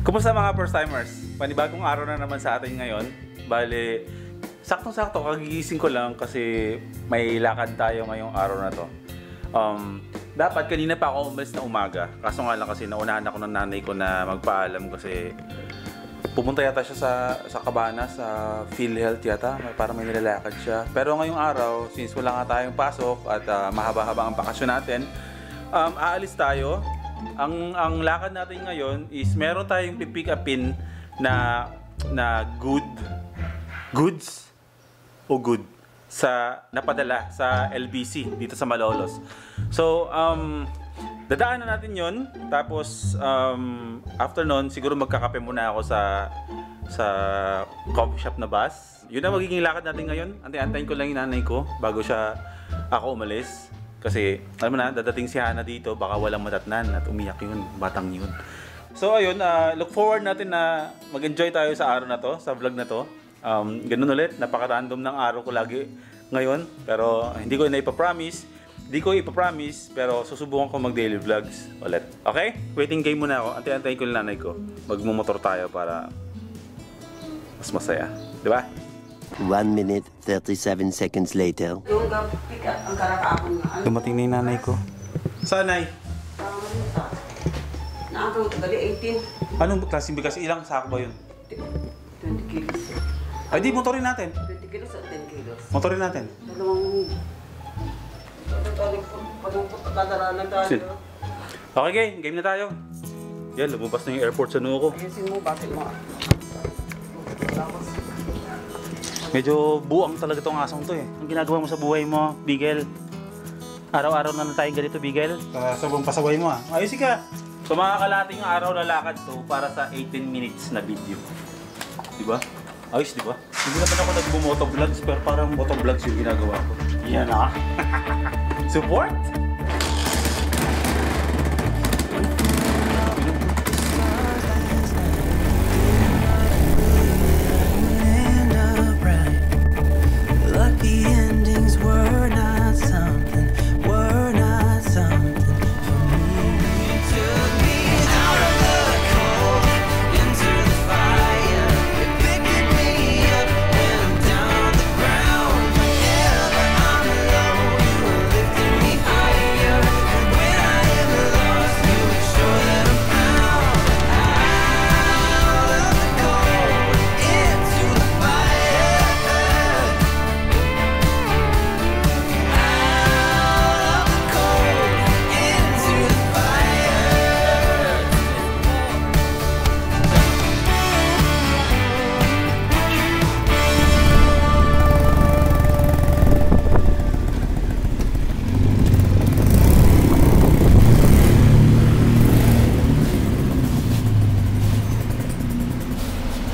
Kumusta mga first timers? Panibagong araw na naman sa atin ngayon. Bale, saktong-sakto kagigising ko lang kasi may lakad tayo ngayong araw na to. Dapat kanina pa ako umalis na umaga. Kaso nga lang kasi naunahan ako ng nanay ko na magpaalam kasi pumunta yata siya sa Cabana, sa PhilHealth yata. Para may nilalakad siya. Pero ngayong araw, since wala nga tayong pasok at mahaba-haba ang bakasyon natin, aalis tayo. Ang lakad natin ngayon is meron tayong pipick upin na goods sa napadala sa LBC dito sa Malolos. So dadaanan natin 'yon, tapos after nun siguro magkakape muna ako sa coffee shop na bus. Yun ang magiging lakad natin ngayon. Antay-antayin ko lang yung nanay ko bago ako umalis. Kasi, alam mo na, dadating si Hana dito, baka walang madatnan at umiyak yun, batang yun. So ayun, look forward natin na mag-enjoy tayo sa araw na to, sa vlog na to. Ganun ulit, napaka-random ng araw ko lagi ngayon. Pero hindi ko ipapromise, pero susubukan ko mag-daily vlogs ulit. Okay? Waiting game muna ako, antay-antayin ko yung nanay ko. Magmumotor tayo para mas masaya. Diba? 1 minute, 37 seconds later. Yung pick-up ang karakapon na ano. Dumating na yung nanay ko. Saan, Nay? Naakang tagali 18. Anong klaseng bigas? Ilang sako ba yun? 20 kilos. Ay di, motorin natin. 20 kilos at 10 kilos. Motorin natin. Dalawang... Pagkataralan tayo. Okay, game na tayo. Yan, lumabas na yung airport sa noo ko. Ayusin mo, bakit mo? Tapos... Medyo buang talaga tong asong to eh. Ang ginagawa mo sa buhay mo, Bigel? Araw-araw na tayong ganito, Bigel. Sobrang pasaway mo ah. Ayos ka! So makakalating araw na lakad to para sa 18 minutes na video. Diba? Ayos, diba? Hindi naman ako nagbo-motovlogs pero parang motovlogs yung ginagawa ko. Yan ah! Support!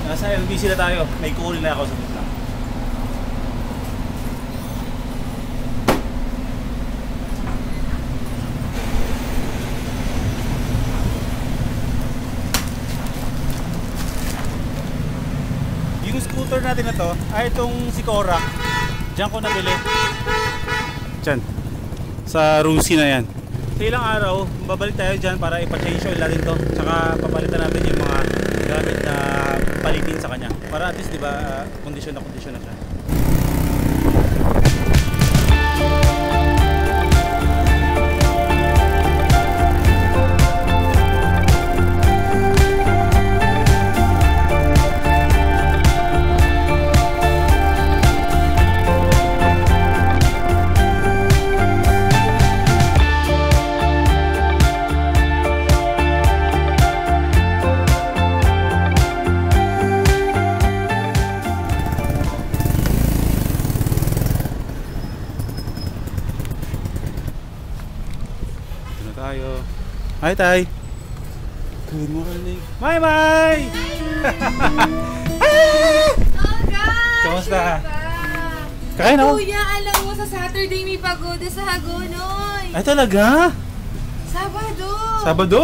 Nasa LBC na tayo. May kukunin na ako sa gitna. Yung scooter natin na to ay itong si Cora. Diyan ko nabili. Diyan. Sa Rusi na yan. Sa ilang araw, babalik tayo dyan para ipa-change oil natin to. Tsaka papalitan natin yung mga gamit na palitin sa kanya. Para at least, di ba, kondisyon na siya. Hi, Tay. Good morning. Mai! Kamusta? Kain ako? Kuya, alam mo sa Saturday may pagoda sa Hagonoy. Ay, talaga? Sabado. Sabado?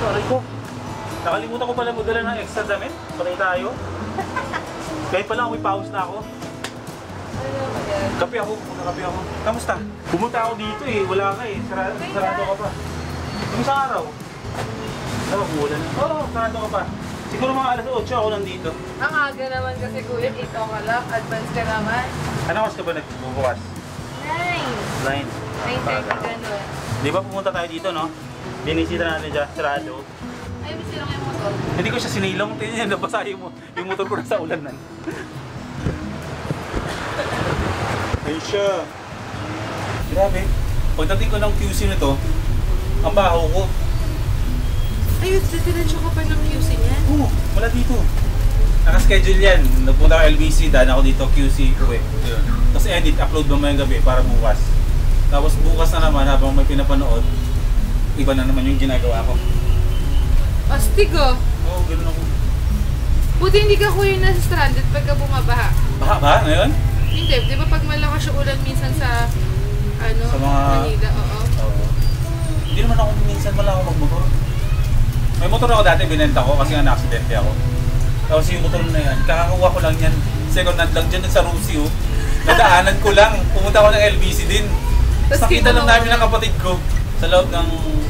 Sorry ko. Nakalimutan ko pala magdala ng extra damit. Patay tayo. Kahit pala may pause na ako. Kape ako. Kamusta? Pumunta ako dito eh. Wala ka eh. Sarado ka pa. Yung sa araw. Ano, ulan? Oo, sarado ka pa. Siguro mga alas 8 ako nandito. Ang aga naman kasi kuya, 8 ka lang. Advance ka naman. Ano oras ka ba nagbubukas? 9. 9. 9:30 gano'n. Di ba pumunta tayo dito, no? Binisita natin dyan, sarado. Ay, may sila yung motor. Hindi ko siya sinilong. Tingnan niya, nabasa yung motor ko na sa ulan nan. Ayun siya. Grabe. Pagdating ko ng QC nito, ang baho ko. Ay, diretso ka pa ng QC niyan? Oo, wala dito. Naka-schedule yan. Nagpunta ako LBC, daan ako dito QC, uwi. Tapos edit, upload mamayang gabi para bukas. Tapos bukas na naman, habang may pinapanood, iba na naman yung ginagawa ko. Astig oh. Oo, ganoon ako. Buti hindi ka kuya nasa stranded pagka bumabaha. Baha ba ngayon? Hindi, di ba pag malakas yung ulan minsan sa Sa mga- Manila, oo. Oo. Hindi naman ako minsan wala ako magmotor. May motor ako dati, binenta ko kasi nga na-aksidente ako. Tapos yung motor na yan, kakakuha ko lang yan. Second hand lang dyan sa Rusio. Nadaanan ko lang. Pumunta ako ng LBC din. Tapos nakita lang namin ng kapatid ko sa loob ng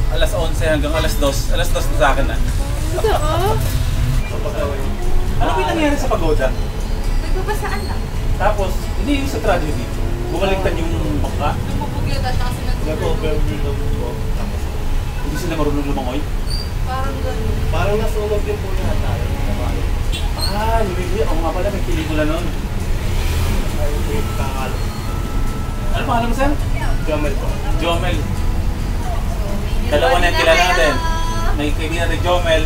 alas 11 hanggang alas 2. Alas 2 na sa akin na. Totoo? Ano ba yung nangyari sa pagoda? Nagbabasaan lang. Tapos, hindi yung sa tragedy. Bumaligtad yung bangka. Lumubog at kasi Nag-overview ko. Tapos, hindi sila marunong lumangoy. Parang gano'n. Parang nasunog din po yata tayo. Ah, lumibig. Ako nga pala, may pelikula nun. Ano pangalan mo, sir? Jomel po. Jomel. Dalawa na yung kilala natin. May kaibigan natin, Jomel.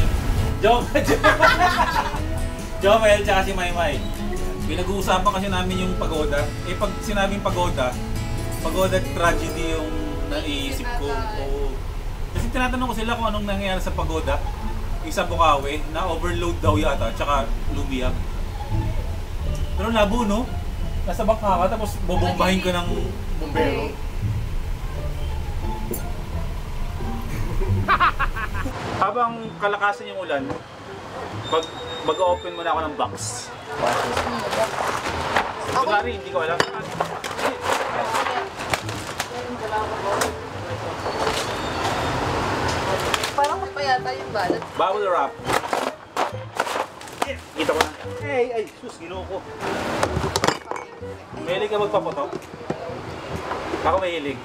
Jomel, tsaka si Maymay. Pinag-uusapan kasi namin yung pagoda. Eh, pag sinabing pagoda tragedy yung naiisip ko. Oo. Kasi tinatanong ko sila kung anong nangyayari sa pagoda. Isa Bukawi, na overload daw yata, tsaka lumiyak. Pero labo, no? Nasa bangka ka, tapos bobombahin ka ng bombero. Habang kalakasan yung ulan, mag-open muna ako ng box. Kunwari, hindi ko alam. Parang mapayata yung balat. Bubble wrap. Kita ko na. Ay, sus, ginoo ko. Mahilig ka magpaputok? Ako mahilig.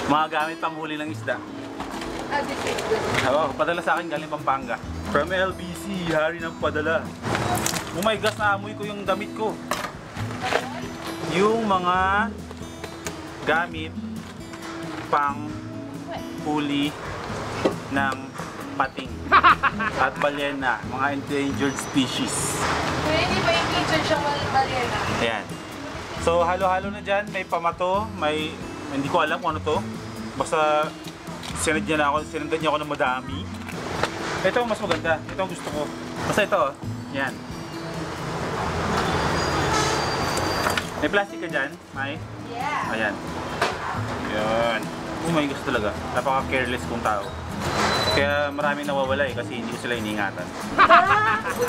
Mga gamit panghuli ng isda. Oo, padala sa akin galing Pampanga. From LBC, hari ng padala. Oh my gosh, naamoy ko yung damit ko. Yung mga gamit pang huli ng pating at balyena, mga endangered species. Kuya, hindi ba yung kitchen siya balyena? Ayan. So halo-halo na dyan, may pamato, may hindi ko alam kung ano to. Basta sinadyan niya ako ng madami. Ito ang mas maganda, ito ang gusto ko. Basta ito, yan. May plastic ka dyan, May? Yeah. Ayan. Yan. Oh my gosh talaga. Napaka-careless kong tao. Kaya maraming nawawala kasi hindi ko sila iniingatan.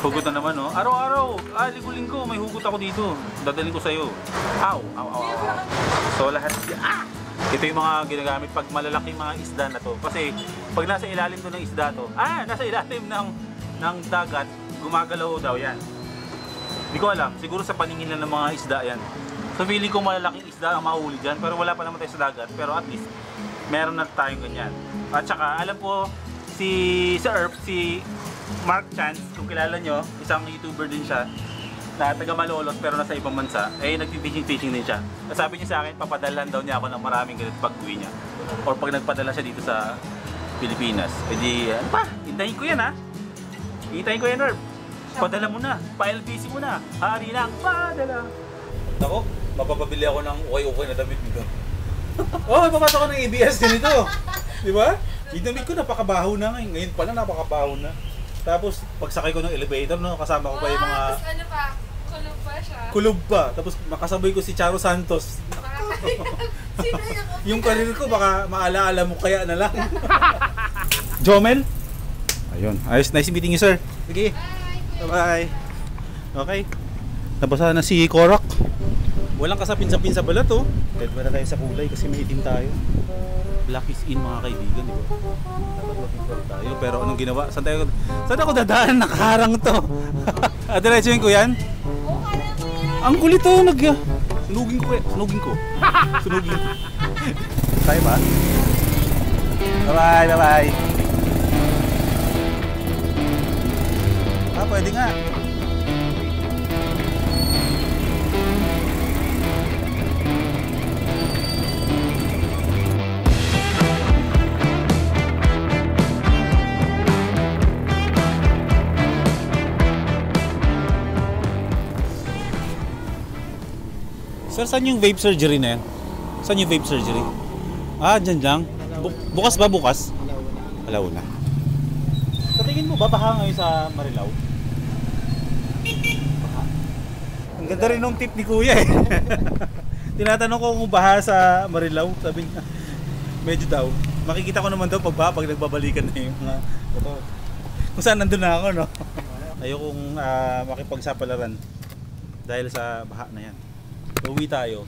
Hugot na naman, no? Araw-araw, linggo-linggo, may hugot ako dito. Dadalhin ko sa'yo. Ow! Ow, ow, ow, ow. So lahat, ito yung mga ginagamit pag malalaking mga isda na to. Kasi pag nasa ilalim to ng isda to, nasa ilalim ng dagat, gumagalaw daw yan. Hindi ko alam, siguro sa paningin lang ng mga isda yan. So feeling ko malalaking isda ang mahuli dyan, pero wala pa naman tayo sa dagat. Pero at least, meron na tayong ganyan. At saka, alam po, sa Earth, si Mark Chance, kung kilala nyo, isang YouTuber din siya, na taga Malolos pero nasa ibang bansa, nagti-teaching din siya. Sabi niya sa akin, papadalan daw niya ako ng maraming ganito pag-uwi niya. Or pag nagpadala siya dito sa Pilipinas. E di, hintayin ko yan Hintayin ko yan, Herb. Padala mo na, pa-LBC mo na, hari ng padala. Ako, mapapabili ako ng okay na damit nito. Papasok ko ng ABS ganito. Di ba? Yung damit ko napakabaho na ngayon. Ngayon pala napakabaho na. Tapos pagsakay ko ng elevator, no, kasama ko pa yung mga... Tapos ano pa? Kulog pa siya. Kulob pa. Tapos makasabay ko si Charo Santos. Sino Yung karir ko baka maalaala mo kaya na lang. Jomel? Ayun. Ayos, nice meeting you, sir. Sige. Bye-bye. Okay. Nabasa na si Korak. Walang kasapin-sapin sa balat oh. Dead ba na tayo sa kulay kasi may itim tayo. Black is in mga kaibigan, di ba? Dapat mag-inform tayo. Pero anong ginawa? Saan ako dadaan? Nakaharang to. Diretsuhin ko yan? Oo, kala mo yan. Ang kulit to. Sunugin ko eh. Sunugin ko. Tayo ba? Bye-bye, bye-bye. Pwede nga. Sir, saan yung vape surgery na yan? Saan yung vape surgery? Ah, dyan lang. Bukas ba bukas? Alauna. Sa tingin mo ba baha ngayon sa Marilao? Baha. Ang ganda rin ng tip ni Kuya eh. Tinatanong ko kung baha sa Marilao. Sabi niya, medyo daw. Makikita ko naman daw pag baha pag nagbabalikan na yung mga ito. Kung saan nandun na ako, no? Ayokong makipagsapalaran dahil sa baha na yan. Uwi tayo.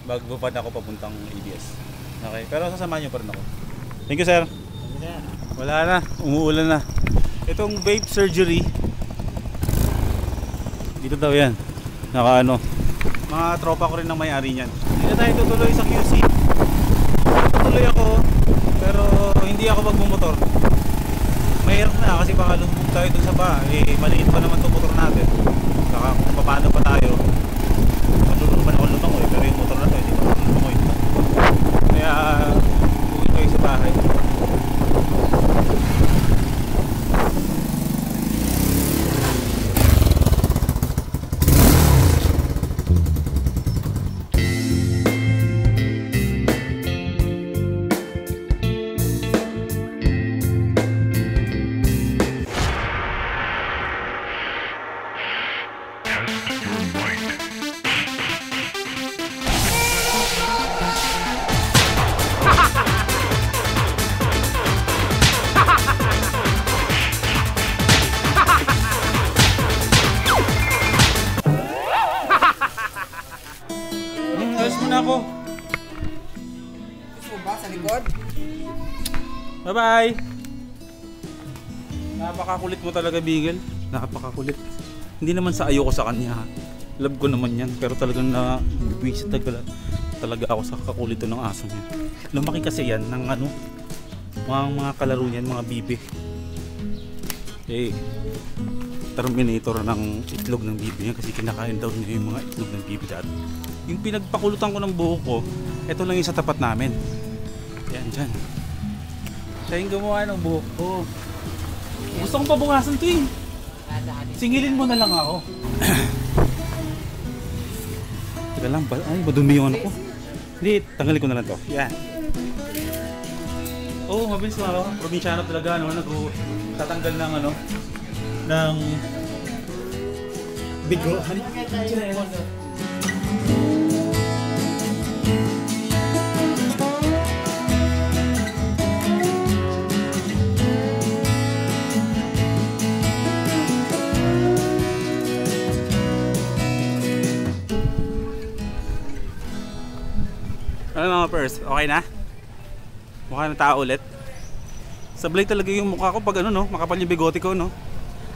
Magbabad ako papuntang ABS. Okay, pero sasamahan niyo pa rin ako. Thank you, sir. Wala na, umuulan na. Itong vape surgery, dito daw yan. Naka mga tropa ko rin ang may-ari niyan. Hindi na tayo tutuloy sa QC. Tutuloy ako, pero hindi ako magmumotor. Mahirap na kasi baka lumubog tayo dun sa baha. Maliit pa naman itong motor natin. Saka kung paano pa tayo, matulog naman ako lumangoy, pero yung motor na to, hindi pa ako lumangoy. Kaya, uwi tayo sa bahay. Ako. Gusto mo ba sa likod? Bye-bye! Napakakulit mo talaga, Bigel. Napakakulit. Hindi naman sa ayoko sa kanya. Love ko naman yan. Pero talagang nabibwisit talaga ako sa kakulito ng aso niya. Lumaki kasi yan ng mga kalaro niyan, mga bibi. Terminator ng itlog ng bibi niya kasi kinakain daw niya yung mga itlog ng bibi dati. Yung pinagpakulutan ko ng buhok ko, ito lang yung sa tapat namin. Yan, dyan. Siya yung gumawa ng buhok ko. Gusto kong pabukasan to eh. Singilin mo na lang ako. Teka lang, ay madumi yung ano ko. Hindi, tanggalin ko na lang to. Yan. Oo, mabilis lang ako. Probinsyano talaga, tatanggal ng ng bigo. Ano mga pers? Okay na? Mukha na tao ulit. Sablay talaga yung mukha ko pag makapal yung bigote ko, no?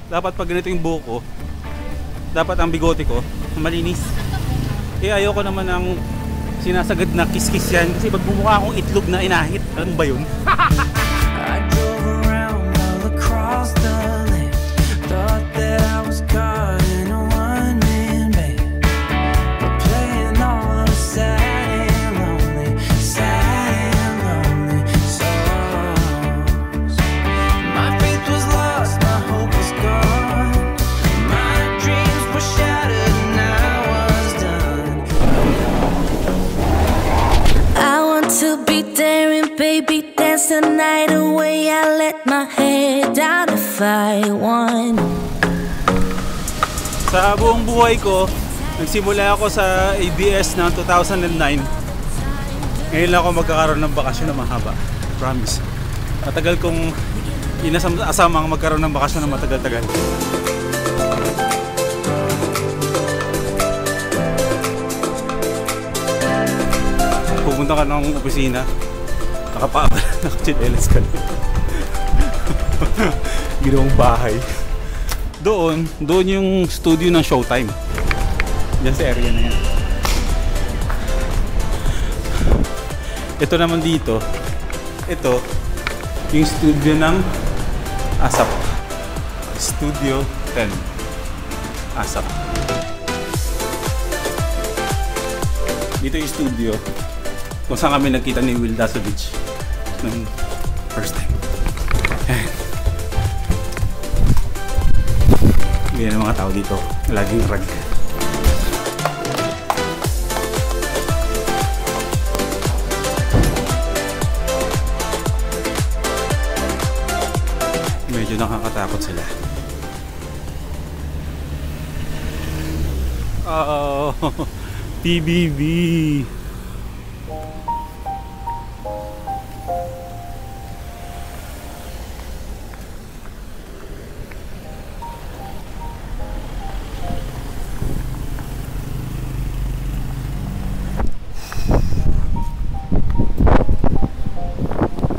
Dapat pag ganito yung buhok ko, dapat ang bigote ko malinis. Ayoko naman ang sinasagad na kiss-kiss yan kasi pag bumukha akong itlog na inahit, alam ba yun? I drove around all across the land, thought that I was caught in a one-man band, but playing all those sad and lonely songs. My faith was lost, my hope was gone, my dreams were shattered and I was done. I want to be there and baby dance the night away. I let my head down if I want. Sa buong buhay ko, nagsimula ako sa ABS ng 2009. Ngayon lang ako magkakaroon ng bakasyon na mahaba. Promise. Matagal kong inasam-asamang magkaroon ng bakasyon na matagal-tagal. pupunta ka ng opisina, nakachinelas ka na. Ginawang bahay. Doon yung studio ng Showtime. Diyan sa area na yan. Ito naman dito, ito yung studio ng ASAP. Studio 10 ASAP. Dito yung studio kung saan kami nagkita ni Will Dasovich ng first time. Ayan. Ganyan ang mga tao dito. Laging rag. Medyo nakakatakot sila. Oh, PBB.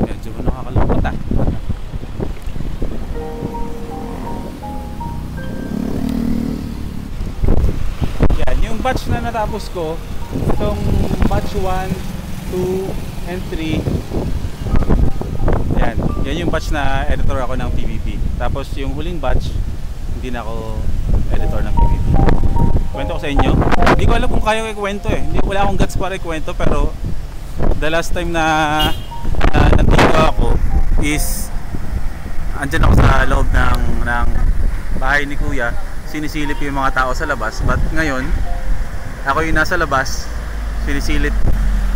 Medyo nakakalungkot ah. Yung batch na natapos ko, itong batch 1, 2, and 3. Yan yung batch na editor ako ng PBB. Tapos yung huling batch, hindi na ako editor ng PBB. Kwento ko sa inyo. Hindi ko alam kung kaya ko ikwento eh. Wala akong guts para ikwento, pero the last time na nandito ako is andyan ako sa loob ng bahay ni Kuya. Sinisilip yung mga tao sa labas, but ngayon ako yung nasa labas, sinisilip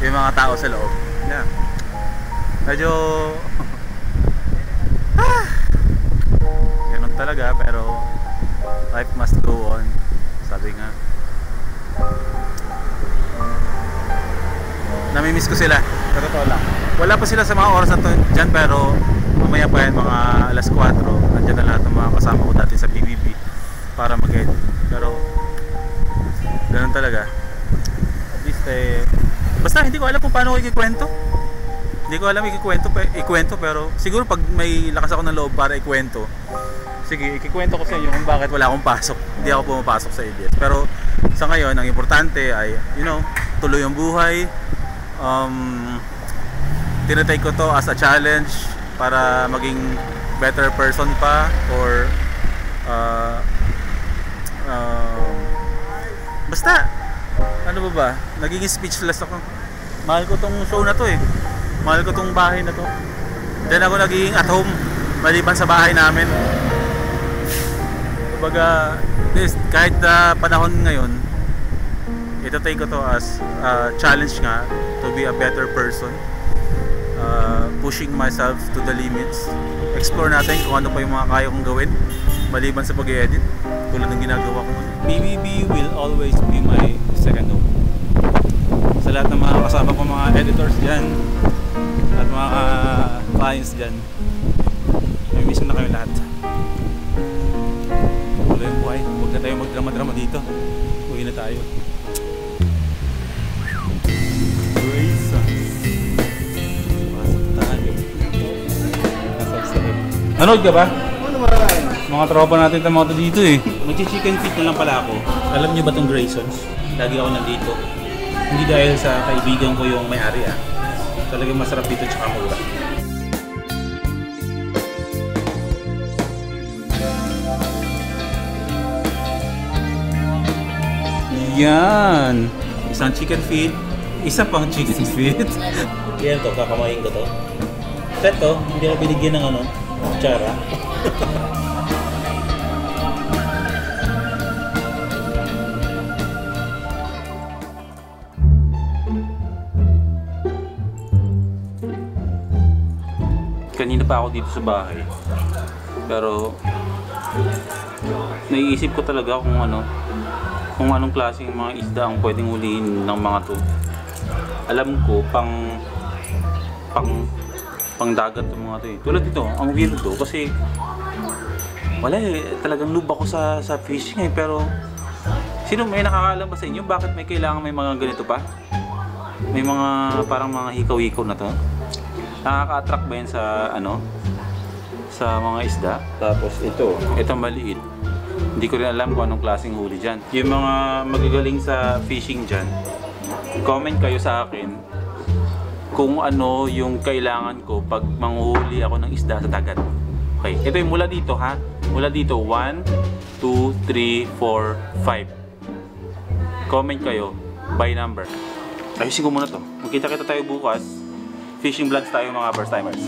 yung mga tao sa loob. Yeah. Medyo ganun talaga, pero life must go on, sabi nga. Namimiss ko sila, pero totoo lang. Wala pa sila sa mga oras na to dyan, pero mamaya pa yan, mga alas 4 andyan na lahat ng mga kasama ko dati sa PBB para mag-edit. Pero ganun talaga. At least basta hindi ko alam kung paano ko ikikwento. Hindi ko alam ikikwento, pero siguro pag may lakas ako ng loob para ikwento, sige, ikikwento ko sa inyo kung bakit wala akong pasok. Hindi ako pumapasok sa ABS. Pero sa ngayon, ang importante ay, tuloy ang buhay. Tinatake ko to as a challenge para maging better person pa, or basta ano ba, naging speechless ako. Mahal ko tong show na to eh. Mahal ko tong bahay na to. Diyan ako naging at home maliban sa bahay namin. Kumbaga, kahit panahon ngayon, ito take ko to as challenge nga to be a better person. Pushing myself to the limits. Explore natin kung ano pa yung mga kaya kong gawin maliban sa pag-edit, tulad ng ginagawa ko. PBB will always be my second home. Sa lahat ng mga kasama ko, mga editors dyan at mga clients dyan, may miss na kami lahat. Tuloy yung buhay. Huwag na tayo magdrama-drama dito. Uwi na tayo. Nanood ka ba? Mga tropa natin tamoto dito eh. Mag-chicken feet na lang pala ako. Alam niyo ba tong Graysons? Lagi ako nandito. Hindi dahil sa kaibigan ko yung may-ari ah. Talagang masarap dito tsaka mura. Yan! Isang chicken feet. Isa pang chicken feet. Yan to, kakamayin ko to. Ito, hindi ako binigyan ng kutsara. Kanina pa ako dito sa bahay, pero naiisip ko talaga kung anong klaseng mga isda ang pwedeng hulihin ng mga to. Alam ko pang dagat ng mga to eh. Tulad dito, ang weirdo kasi wala eh, talagang noob ako sa fishing eh, pero sino may nakakaalam ba sa inyo bakit may kailangan may mga ganito pa? May mga parang mga hikaw-hikaw na to. Nakaka-attract ba yan sa ano? Sa mga isda? Tapos ito maliit. Hindi ko rin alam kung anong klaseng huli dyan. Yung mga magagaling sa fishing dyan, comment kayo sa akin kung ano yung kailangan ko pag manghuli ako ng isda sa dagat. Okay, ito yung mula dito ha. Mula dito, 1, 2, 3, 4, 5. Comment kayo by number. Ayusin ko muna to. Magkita-kita tayo bukas. Fishing vlogs tayo mga first timers.